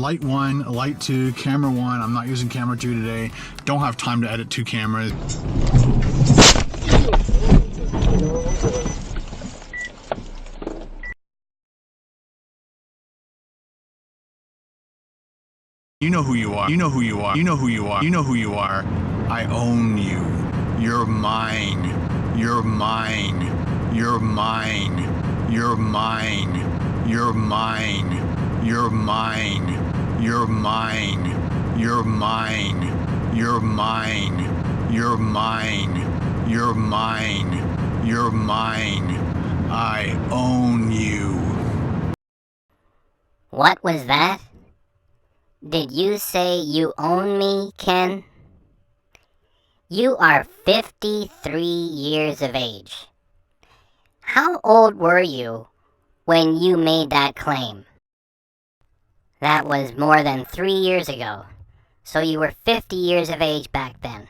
light 1, light 2, camera 1. I'm not using camera 2 today. Don't have time to edit 2 cameras. You know who you are. You know who you are. You know who you are. You know who you are. I own you. You're mine. You're mine. You're mine. You're mine. You're mine. You're mine. You're mine. You're mine. You're mine. You're mine. You're mine. You're mine. I own you. What was that? Did you say you own me, Ken? You are 53 years of age. How old were you when you made that claim? That was more than 3 years ago, so you were 50 years of age back then.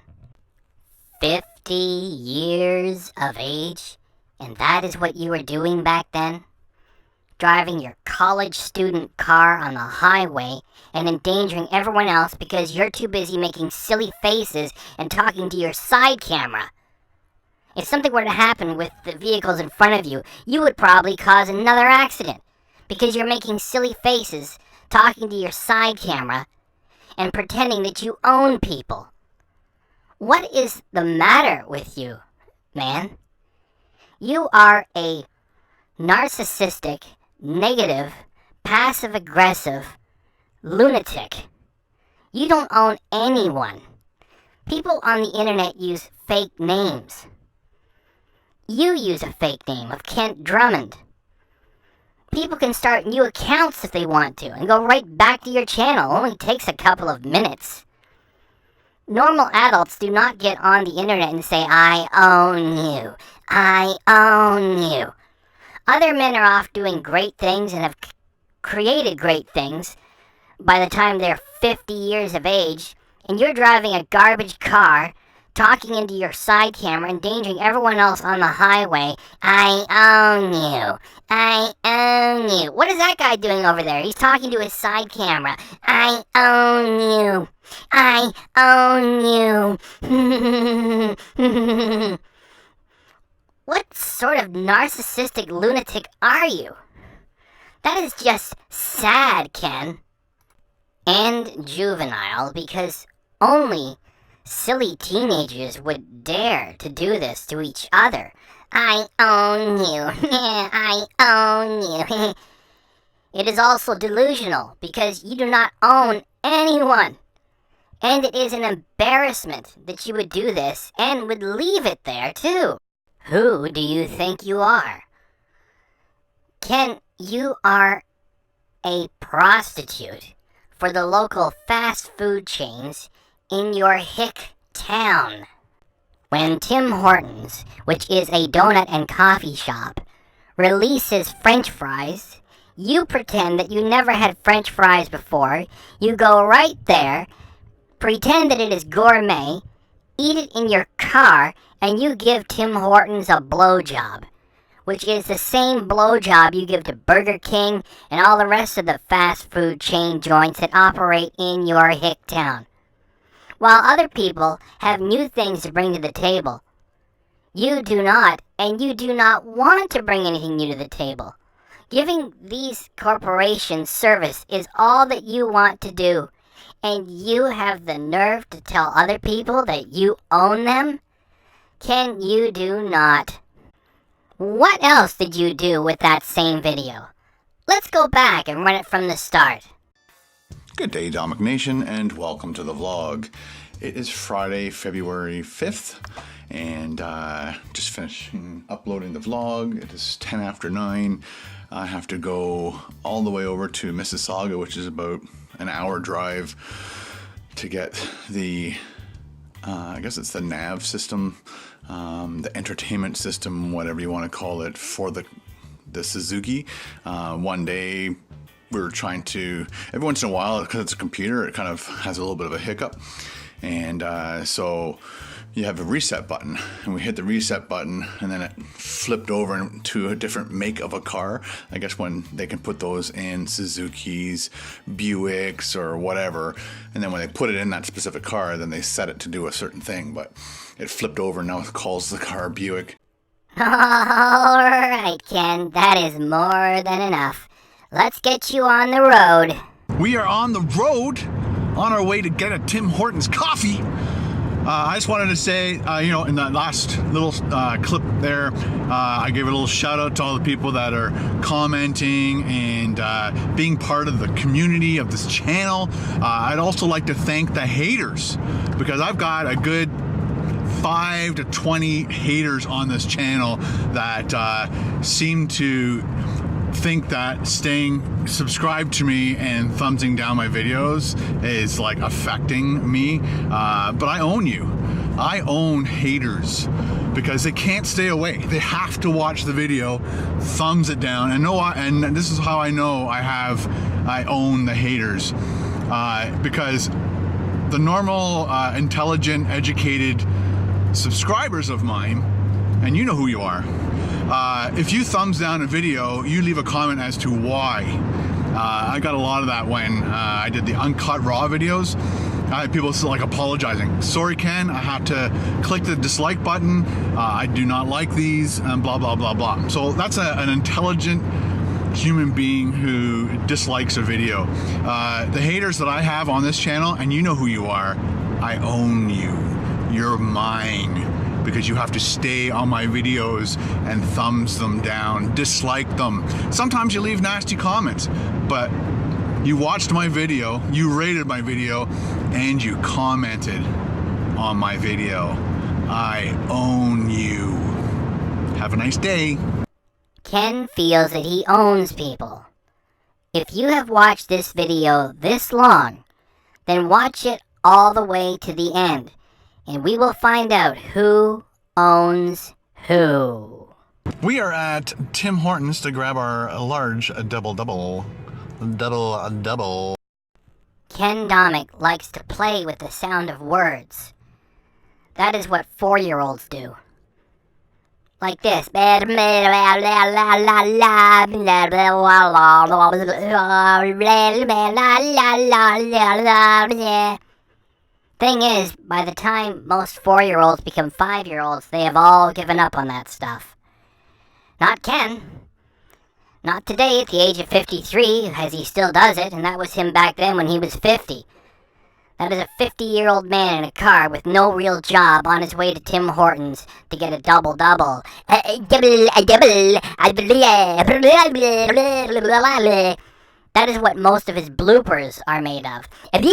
50 years of age? And that is what you were doing back then? Driving your college student car on the highway and endangering everyone else because you're too busy making silly faces and talking to your side camera. If something were to happen with the vehicles in front of you, you would probably cause another accident because you're making silly faces, talking to your side camera, and pretending that you own people. What is the matter with you, man? You are a narcissistic, negative, passive-aggressive lunatic. You don't own anyone. People on the internet use fake names. You use a fake name of Kent Drummond. People can start new accounts if they want to and go right back to your channel. It only takes a couple of minutes. Normal adults do not get on the internet and say, I own you. I own you. Other men are off doing great things and have created great things by the time they're 50 years of age, and you're driving a garbage car, talking into your side camera, endangering everyone else on the highway. I own you. I own you. What is that guy doing over there? He's talking to his side camera. I own you. I own you. What sort of narcissistic lunatic are you? That is just sad, Ken. And juvenile, because only silly teenagers would dare to do this to each other. I own you. I own you. It is also delusional, because you do not own anyone. And it is an embarrassment that you would do this and would leave it there, too. Who do you think you are? Ken, you are a prostitute for the local fast food chains in your hick town. When Tim Hortons, which is a donut and coffee shop, releases French fries, you pretend that you never had French fries before. You go right there, pretend that it is gourmet, eat it in your car, and you give Tim Hortons a blowjob, which is the same blowjob you give to Burger King and all the rest of the fast food chain joints that operate in your hick town. While other people have new things to bring to the table, you do not, and you do not want to bring anything new to the table. Giving these corporations service is all that you want to do, and you have the nerve to tell other people that you own them? Ken, you do not. What else did you do with that same video? Let's go back and run it from the start. Good day, Domik Nation, and welcome to the vlog. It is Friday, February 5th, and just finishing uploading the vlog. It is 10 after 9. I have to go all the way over to Mississauga, which is about an hour drive, to get the, I guess it's the nav system, the entertainment system, whatever you want to call it, for the Suzuki. One day we were trying to, every once in a while, because it's a computer, it kind of has a little bit of a hiccup. And so you have a reset button, and we hit the reset button, and then it flipped over into a different make of a car. I guess when they can put those in Suzuki's, Buicks, or whatever, and then when they put it in that specific car, then they set it to do a certain thing, but it flipped over and now it calls the car Buick. Alright, Ken, that is more than enough. Let's get you on the road. We are on the road, on our way to get a Tim Hortons coffee. I just wanted to say, in that last little clip there, I gave a little shout out to all the people that are commenting and being part of the community of this channel. I'd also like to thank the haters, because I've got a good 5 to 20 haters on this channel that seem to think that staying subscribed to me and thumbsing down my videos is like affecting me, but I own you. I own haters because they can't stay away. They have to watch the video, thumbs it down, and this is how I know I own the haters, because the normal intelligent, educated subscribers of mine, and you know who you are, if you thumbs down a video, you leave a comment as to why. I got a lot of that when I did the uncut raw videos. I had people still like apologizing. Sorry, Ken, I have to click the dislike button. I do not like these, and blah, blah, blah, blah. So that's an intelligent human being who dislikes a video. The haters that I have on this channel, and you know who you are, I own you. You're mine. Because you have to stay on my videos and thumbs them down, dislike them. Sometimes you leave nasty comments, but you watched my video, you rated my video, and you commented on my video. I own you. Have a nice day. Ken feels that he owns people. If you have watched this video this long, then watch it all the way to the end, and we will find out who owns who. We are at Tim Hortons to grab our large double. Ken Domik likes to play with the sound of words. That is what 4-year-olds do. Like this. Thing is, by the time most 4-year-olds become 5-year-olds, they have all given up on that stuff. Not Ken. Not today at the age of 53, as he still does it, and that was him back then when he was 50. That is a 50-year-old man in a car with no real job on his way to Tim Hortons to get a double-double. That is what most of his bloopers are made of. It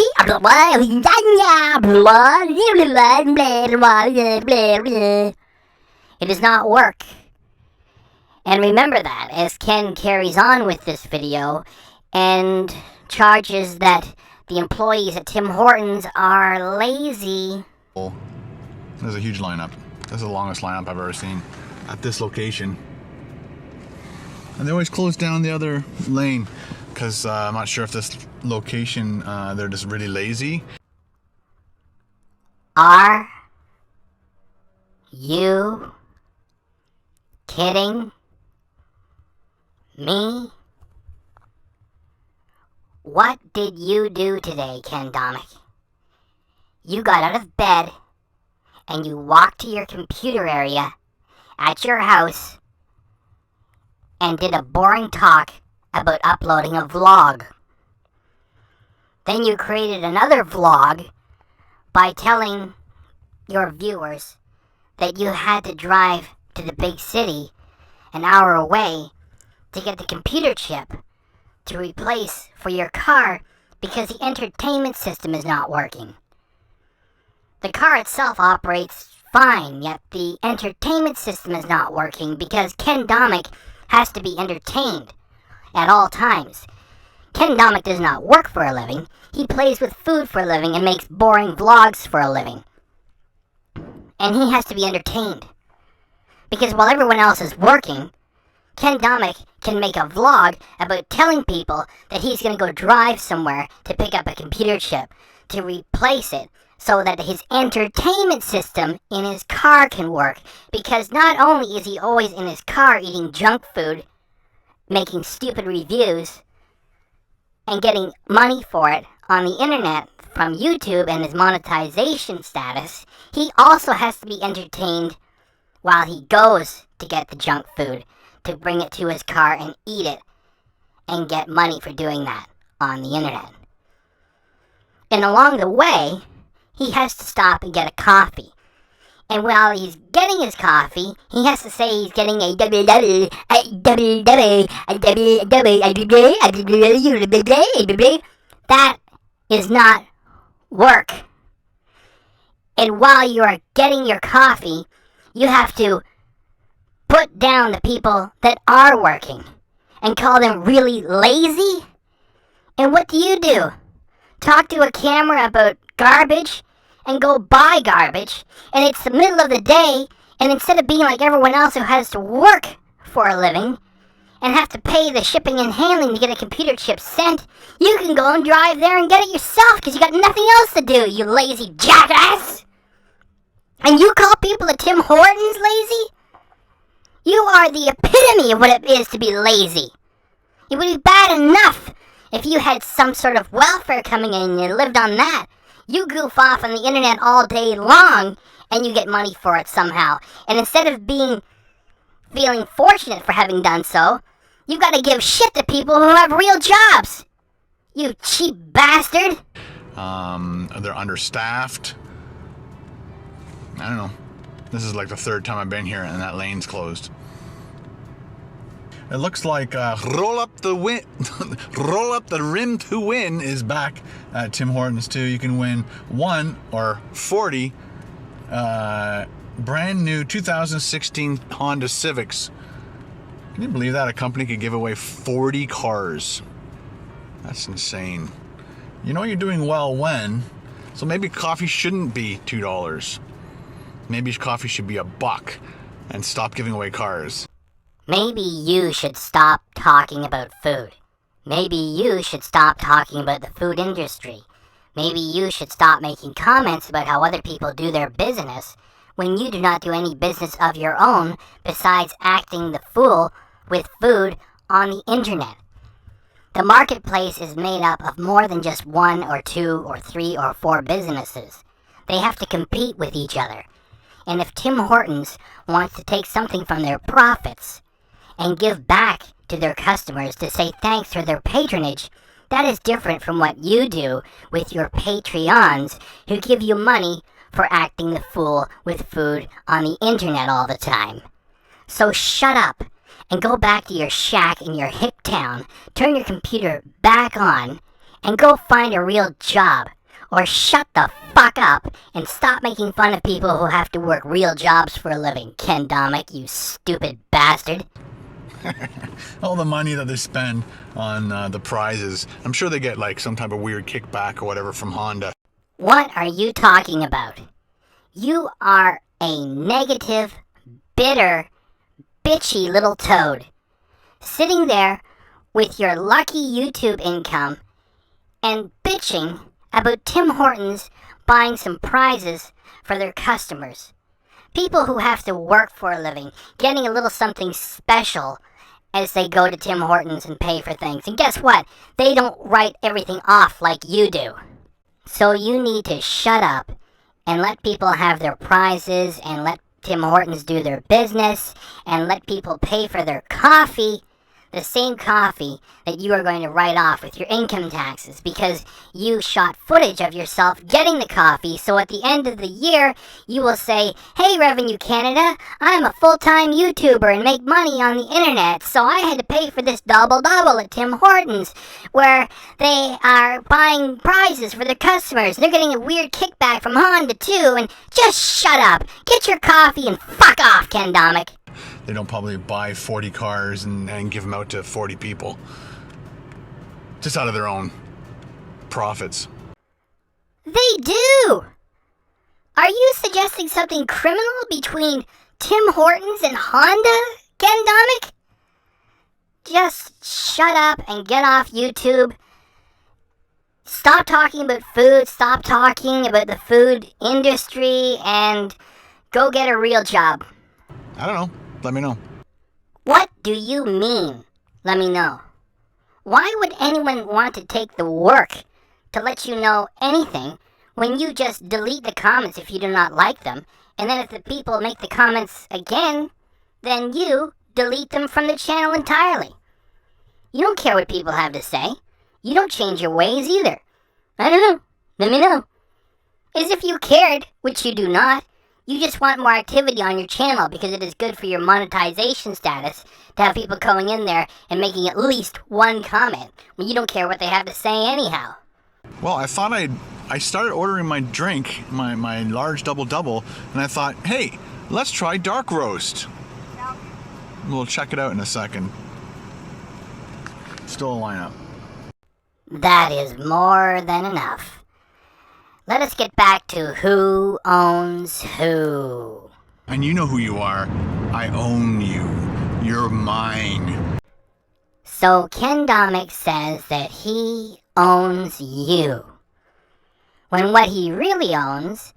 does not work. And remember that as Ken carries on with this video and charges that the employees at Tim Hortons are lazy. There's a huge lineup. This is the longest lineup I've ever seen at this location. And they always close down the other lane, because I'm not sure if this location, they're just really lazy. Are you kidding me? What did you do today, Ken Domik? You got out of bed and you walked to your computer area at your house and did a boring talk about uploading a vlog. Then you created another vlog by telling your viewers that you had to drive to the big city an hour away to get the computer chip to replace for your car because the entertainment system is not working. The car itself operates fine, yet the entertainment system is not working because Ken Domik has to be entertained at all times. Ken Domik does not work for a living. He plays with food for a living and makes boring vlogs for a living. And he has to be entertained. Because while everyone else is working, Ken Domik can make a vlog about telling people that he's going to go drive somewhere to pick up a computer chip to replace it so that his entertainment system in his car can work. Because not only is he always in his car eating junk food, making stupid reviews, and getting money for it on the internet from YouTube and his monetization status, he also has to be entertained while he goes to get the junk food, to bring it to his car and eat it, and get money for doing that on the internet. And along the way, he has to stop and get a coffee. And while he's getting his coffee, he has to say he's getting a That is not work. And while you are getting your coffee, you have to put down the people that are working and call them really lazy. And what do? Talk to a camera about garbage and go buy garbage, and it's the middle of the day, and instead of being like everyone else who has to work for a living and have to pay the shipping and handling to get a computer chip sent, you can go and drive there and get it yourself because you got nothing else to do, you lazy jackass! And you call people at Tim Hortons lazy? You are the epitome of what it is to be lazy. It would be bad enough if you had some sort of welfare coming in and you lived on that. You goof off on the internet all day long, and you get money for it somehow. And instead of feeling fortunate for having done so, you gotta give shit to people who have real jobs. You cheap bastard. They're understaffed. I don't know. This is like the third time I've been here, and that lane's closed. It looks like roll up the rim to win is back at Tim Hortons too. You can win 1 or 40 brand new 2016 Honda Civics. Can you believe that a company could give away 40 cars? That's insane. You know you're doing well when. So maybe coffee shouldn't be $2. Maybe coffee should be $1 and stop giving away cars. Maybe you should stop talking about food. Maybe you should stop talking about the food industry. Maybe you should stop making comments about how other people do their business when you do not do any business of your own besides acting the fool with food on the internet. The marketplace is made up of more than just 1 or 2 or 3 or 4 businesses. They have to compete with each other. And if Tim Hortons wants to take something from their profits and give back to their customers to say thanks for their patronage, that is different from what you do with your Patreons who give you money for acting the fool with food on the internet all the time. So shut up and go back to your shack in your hick town, turn your computer back on, and go find a real job. Or shut the fuck up and stop making fun of people who have to work real jobs for a living, Ken Domik, you stupid bastard. All the money that they spend on the prizes, I'm sure they get like some type of weird kickback or whatever from Honda. What are you talking about? You are a negative, bitter, bitchy little toad, sitting there with your lucky YouTube income and bitching about Tim Hortons buying some prizes for their customers. People who have to work for a living, getting a little something special as they go to Tim Hortons and pay for things. And guess what? They don't write everything off like you do. So you need to shut up and let people have their prizes and let Tim Hortons do their business and let people pay for their coffee, the same coffee that you are going to write off with your income taxes because you shot footage of yourself getting the coffee, so at the end of the year you will say, "Hey Revenue Canada, I'm a full-time YouTuber and make money on the internet, so I had to pay for this double-double at Tim Hortons where they are buying prizes for their customers. They're getting a weird kickback from Honda too, and just shut up, get your coffee and fuck off, Ken Domik." They don't probably buy 40 cars and give them out to 40 people. Just out of their own profits. They do! Are you suggesting something criminal between Tim Hortons and Honda, Ken Domik? Just shut up and get off YouTube. Stop talking about food, stop talking about the food industry, and go get a real job. I don't know. Let me know. What do you mean? Let me know. Why would anyone want to take the work to let you know anything when you just delete the comments if you do not like them, and then if the people make the comments again, then you delete them from the channel entirely? You don't care what people have to say. You don't change your ways either. I don't know. Let me know. As if you cared, which you do not. You just want more activity on your channel because it is good for your monetization status to have people going in there and making at least one comment when you don't care what they have to say anyhow. Well, I thought I started ordering my drink, my large double-double, and I thought, hey, let's try dark roast. We'll check it out in a second. Still a lineup. That is more than enough. Let us get back to who owns who. And you know who you are. I own you. You're mine. So Ken Domik says that he owns you, when what he really owns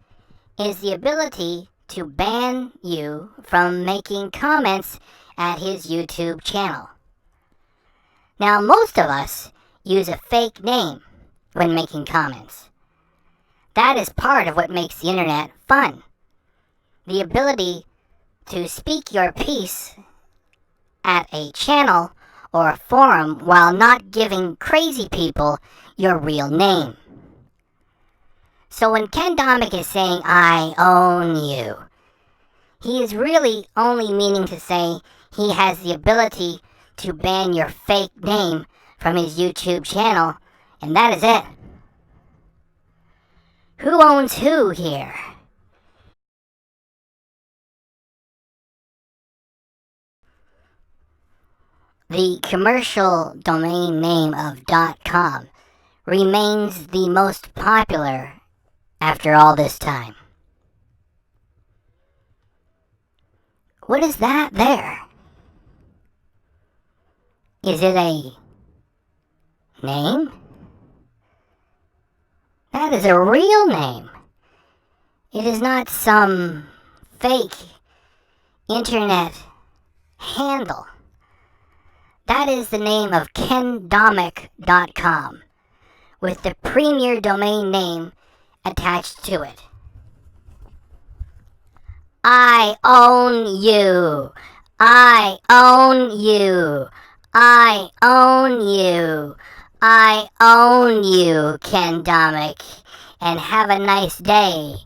is the ability to ban you from making comments at his YouTube channel. Now, most of us use a fake name when making comments. That is part of what makes the internet fun. The ability to speak your piece at a channel or a forum while not giving crazy people your real name. So when Ken Domik is saying, I own you, he is really only meaning to say he has the ability to ban your fake name from his YouTube channel, and that is it. Who owns who here? The commercial domain name of .com remains the most popular after all this time. What is that there? Is it a name? That is a real name. It is not some fake internet handle. That is the name of KenDomik.com, with the premier domain name attached to it. I own you. I own you. I own you. I own you, Ken Domik. And have a nice day,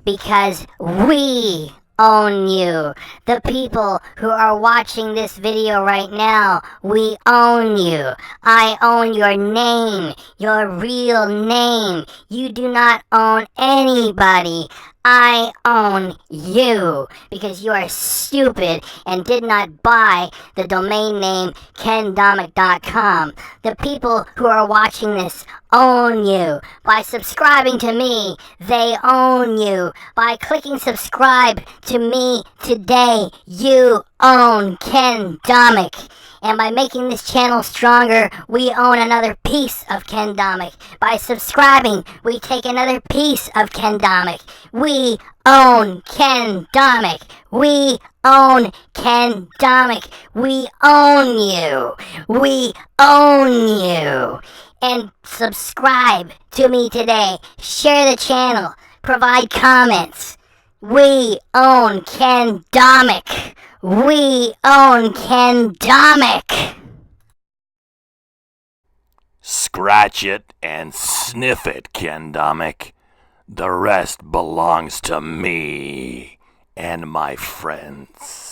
because we own you. The people who are watching this video right now, we own you. I own your name, your real name. You do not own anybody. I own you, because you are stupid and did not buy the domain name KenDomik.com. The people who are watching this own you. By subscribing to me, they own you. By clicking subscribe to me today, you own Ken Domik. And by making this channel stronger, we own another piece of Ken Domik. By subscribing, we take another piece of Ken Domik. We own Ken Domik. We own Ken Domik. We own you. We own you. And subscribe to me today. Share the channel. Provide comments. We own Ken Domik. We own Ken Domik. Scratch it and sniff it, Ken Domik. The rest belongs to me and my friends.